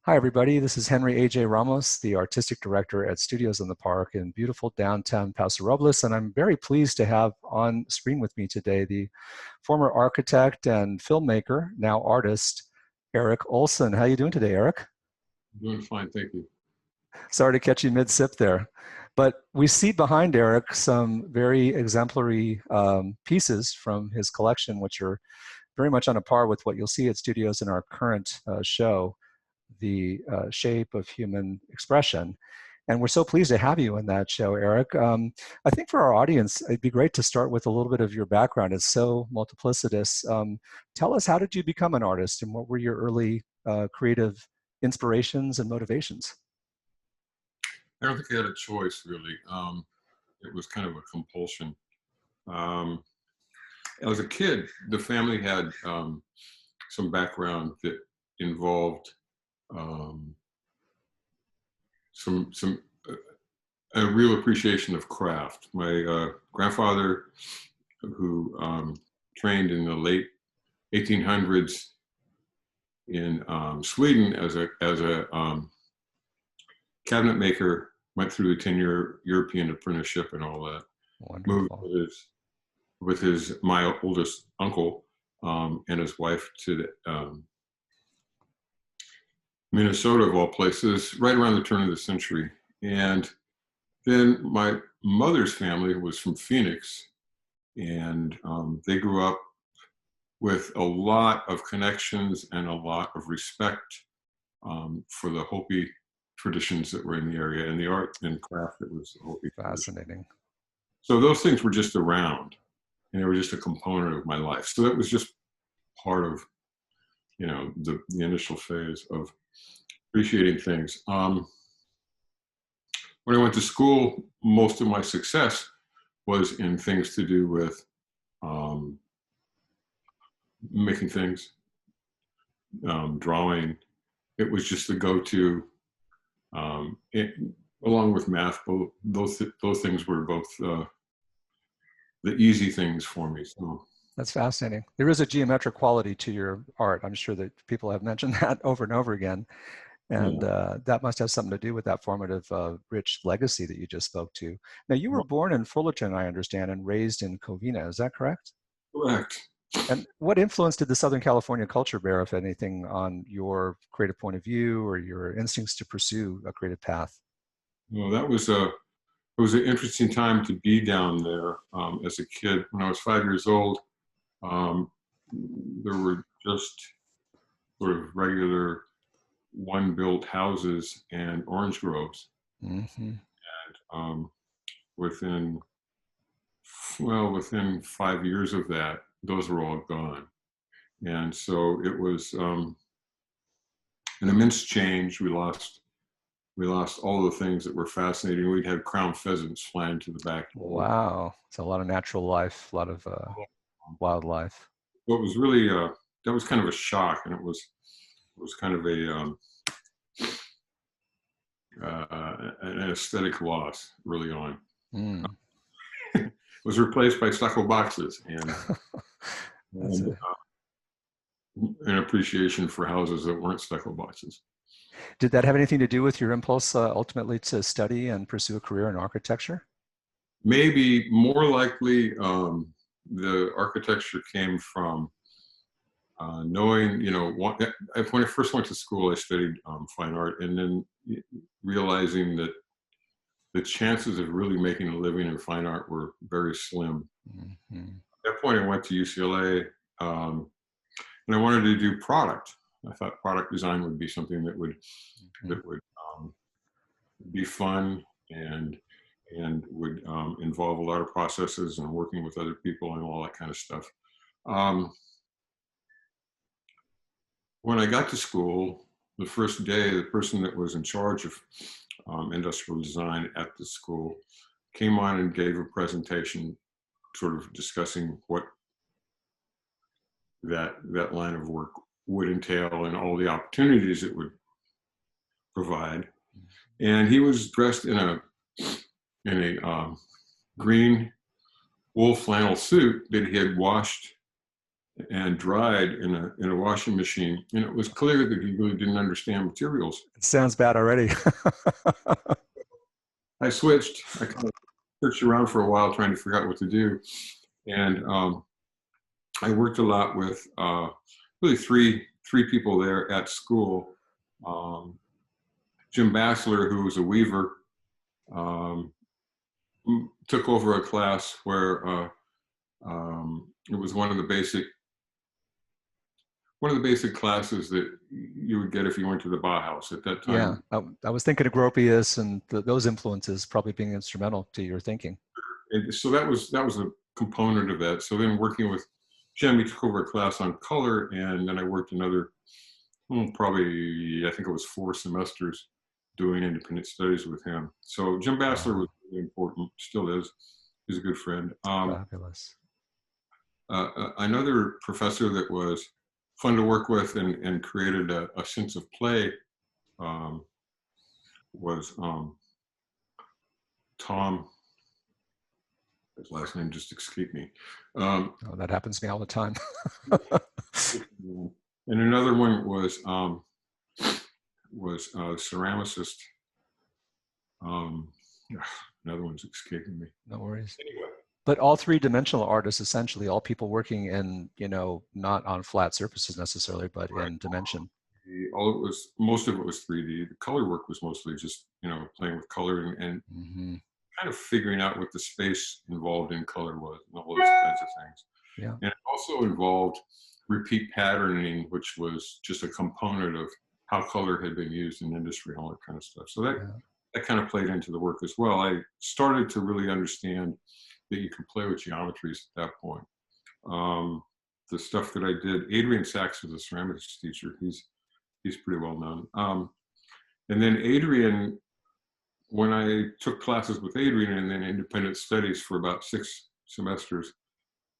Hi, everybody. This is Henry A.J. Ramos, the Artistic Director at Studios in the Park in beautiful downtown Paso Robles. And I'm very pleased to have on screen with me today the former architect and filmmaker, now artist, Erik Olson. How are you doing today, Erik? Doing fine, thank you. Sorry to catch you mid-sip there. But we see behind Erik some very exemplary pieces from his collection, which are very much on a par with what you'll see at studios in our current show, the shape of human expression. And we're so pleased to have you in that show, Erik. I think for our audience, it'd be great to start with a little bit of your background. It's so multiplicitous. Tell us, how did you become an artist and what were your early creative inspirations and motivations? I don't think I had a choice really. It was kind of a compulsion. Um, as a kid, the family had some background that involved um, some a real appreciation of craft. My grandfather, who trained in the late 1800s in Sweden as a cabinet maker, went through the 10-year European apprenticeship and all that. Moved Wonderful. with my oldest uncle and his wife to Minnesota, of all places, right around the turn of the century. And then my mother's family was from Phoenix, and they grew up with a lot of connections and a lot of respect for the Hopi traditions that were in the area and the art and craft that was the Hopi tradition. Fascinating. So those things were just around, and they were just a component of my life. So that was just part of, the initial phase of appreciating things. When I went to school, most of my success was in things to do with um, making things, drawing. It was just the go-to. Along with math, both those things were both the easy things for me. So That's fascinating. There is a geometric quality to your art. I'm sure that people have mentioned that over and over again. And yeah. that must have something to do with that formative, rich legacy that you just spoke to. Now, you were born in Fullerton, I understand, and raised in Covina. Is that correct? Correct. And what influence did the Southern California culture bear, if anything, on your creative point of view or your instincts to pursue a creative path? Well, it was an interesting time to be down there as a kid. When I was 5 years old, um, there were just sort of regular one-built houses and orange groves. Hmm. Um, within within 5 years of that, those were all gone, and so it was an immense change. We lost all the things that were fascinating. We'd have crown pheasants flying to the backyard. Wow. It's a lot of natural life, a lot of wildlife. What was really that was kind of a shock, and it was kind of an aesthetic loss early on. Mm. It was replaced by stucco boxes and, That's and an appreciation for houses that weren't stucco boxes. Did that have anything to do with your impulse ultimately to study and pursue a career in architecture? Maybe more likely, the architecture came from knowing, when I first went to school, I studied fine art, and then realizing that the chances of really making a living in fine art were very slim. Hmm. At that point, I went to UCLA, and I wanted to do product. I thought product design would be something Hmm. that would be fun and would involve a lot of processes and working with other people and all that kind of stuff. Um, when I got to school, the first day, the person that was in charge of industrial design at the school came on and gave a presentation, sort of discussing what that line of work would entail and all the opportunities it would provide. And he was dressed in a green wool flannel suit that he had washed and dried in a washing machine. And it was clear that he really didn't understand materials. It sounds bad already. I switched. I kind of searched around for a while trying to figure out what to do. And I worked a lot with really three people there at school. Jim Bassler, who was a weaver, took over a class where it was one of the basic classes that you would get if you went to the Bauhaus at that time. Yeah, I was thinking of Gropius and those influences probably being instrumental to your thinking. And so that was a component of that. So then working with Jim, he took over a class on color, and then I worked another, probably, I think it was 4 semesters doing independent studies with him. So Jim Bassler was really important, still is. He's a good friend. Fabulous. Another professor that was fun to work with and created a sense of play was Tom. His last name just escaped me. Oh, that happens to me all the time. And another one was a ceramicist. Another one's escaping me. No worries. Anyway. But all three-dimensional artists, essentially, all people working in, not on flat surfaces necessarily, but in dimension. Most of it was 3D. The color work was mostly just, playing with color and kind of figuring out what the space involved in color was and all those kinds of things. Yeah. And it also involved repeat patterning, which was just a component of how color had been used in industry and all that kind of stuff. So that kind of played into the work as well. I started to really understand that you could play with geometries at that point. The stuff that I did, Adrian Sachs was a ceramics teacher. He's pretty well known. And then Adrian, when I took classes with Adrian and then independent studies for about 6 semesters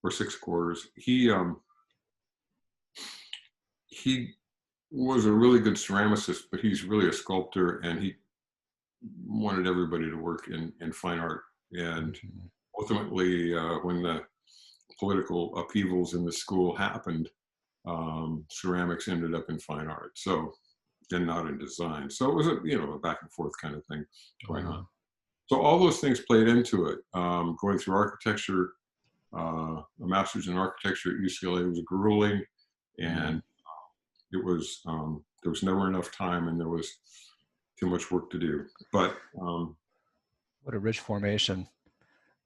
or 6 quarters, he was a really good ceramicist, but he's really a sculptor, and he wanted everybody to work in fine art. And ultimately, when the political upheavals in the school happened, ceramics ended up in fine art, and not in design. So it was a back and forth kind of thing going on. So all those things played into it. Going through architecture, a master's in architecture at UCLA was grueling, and it was there was never enough time, and there was too much work to do. But what a rich formation.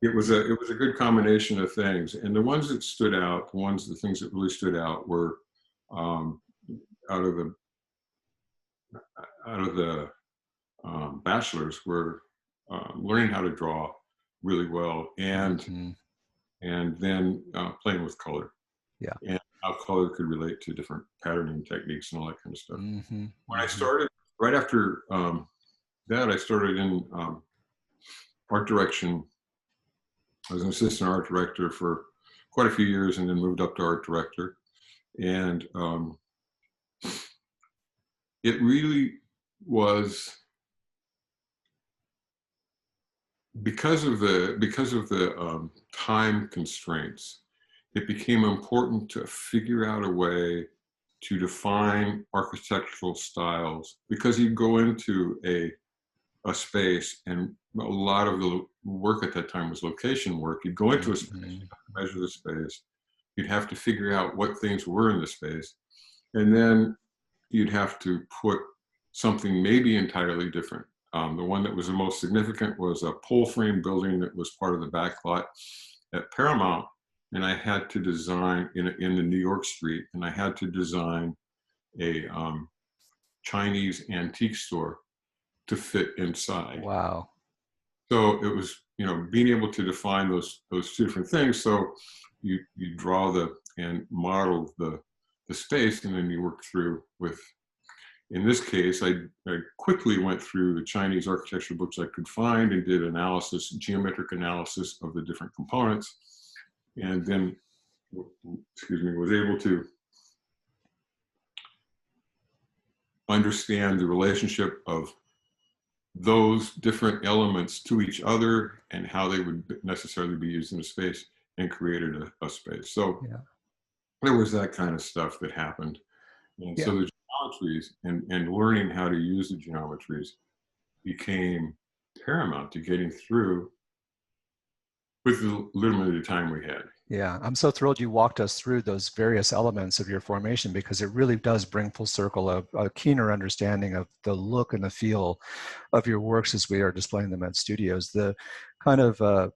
It was a good combination of things, and the ones that stood out, the things that really stood out were out of the bachelors were learning how to draw really well, and then playing with color, and how color could relate to different patterning techniques and all that kind of stuff. When I started, right after that, I started in art direction. I was an assistant art director for quite a few years, and then moved up to art director. And it really was because of the time constraints. It became important to figure out a way to define architectural styles, because you go into a space, and a lot of the work at that time was location work. You'd go into a space, measure the space, you'd have to figure out what things were in the space, and then you'd have to put something maybe entirely different. The one that was the most significant was a pole frame building that was part of the back lot at Paramount, and I had to design in the New York street, and I had to design a Chinese antique store to fit inside. Wow. So it was, being able to define those 2 different things. So you draw and model the space, and then you work through with, in this case, I quickly went through the Chinese architecture books I could find and did geometric analysis of the different components, and then, was able to understand the relationship of those different elements to each other and how they would necessarily be used in a space, and created a space. So there was that kind of stuff that happened. And Yeah. so the geometries and learning how to use the geometries became paramount to getting through with the limited time we had. Yeah, I'm so thrilled you walked us through those various elements of your formation, because it really does bring full circle a keener understanding of the look and the feel of your works as we are displaying them at studios. The kind of the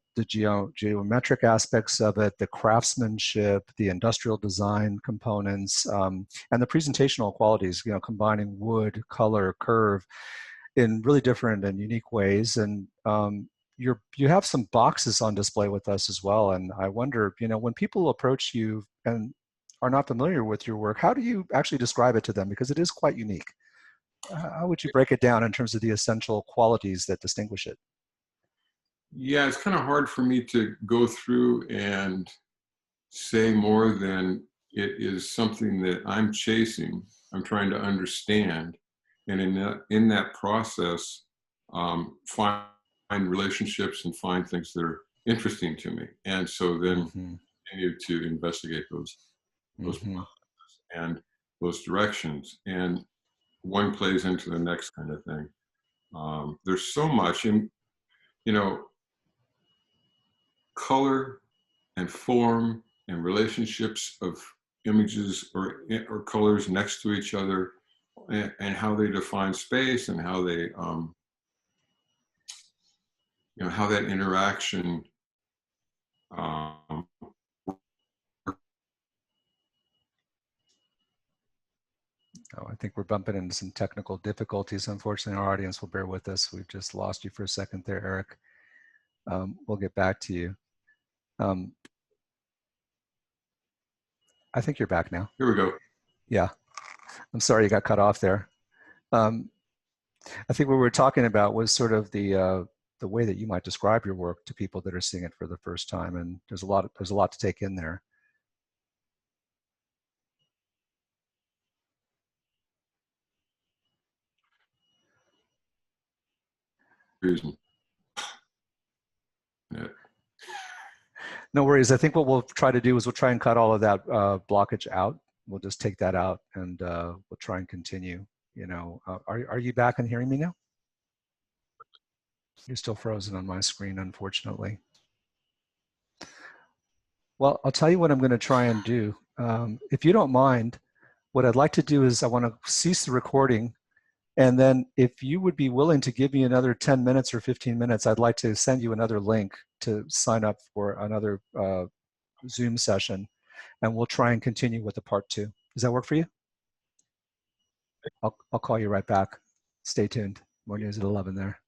geometric aspects of it, the craftsmanship, the industrial design components, and the presentational qualities, combining wood, color, curve in really different and unique ways. And you have some boxes on display with us as well. And I wonder, when people approach you and are not familiar with your work, how do you actually describe it to them? Because it is quite unique. How would you break it down in terms of the essential qualities that distinguish it? Yeah, it's kind of hard for me to go through and say more than it is something that I'm chasing. I'm trying to understand, and in that process, find relationships and find things that are interesting to me, and so then Mm-hmm. continue to investigate those Mm-hmm. and those directions, and one plays into the next kind of thing. There's so much, and you know, color and form and relationships of images or colors next to each other, and how they define space and how they how that interaction um, Oh, I think we're bumping into some technical difficulties. Unfortunately, our audience will bear with us. We've just lost you for a second there, Erik. We'll get back to you. Um, I think you're back now. here we go. Yeah, I'm sorry you got cut off there. Um, I think what we were talking about was sort of the way that you might describe your work to people that are seeing it for the first time, and there's a lot to take in there. No worries. I think what we'll try to do is we'll try and cut all of that blockage out. We'll just take that out, and we'll try and continue. Are you back and hearing me now? You're still frozen on my screen, unfortunately. Well, I'll tell you what I'm going to try and do. If you don't mind, what I'd like to do is I want to cease the recording. And then if you would be willing to give me another 10 minutes or 15 minutes, I'd like to send you another link to sign up for another Zoom session. And we'll try and continue with the part 2. Does that work for you? I'll call you right back. Stay tuned. More news at 11 there.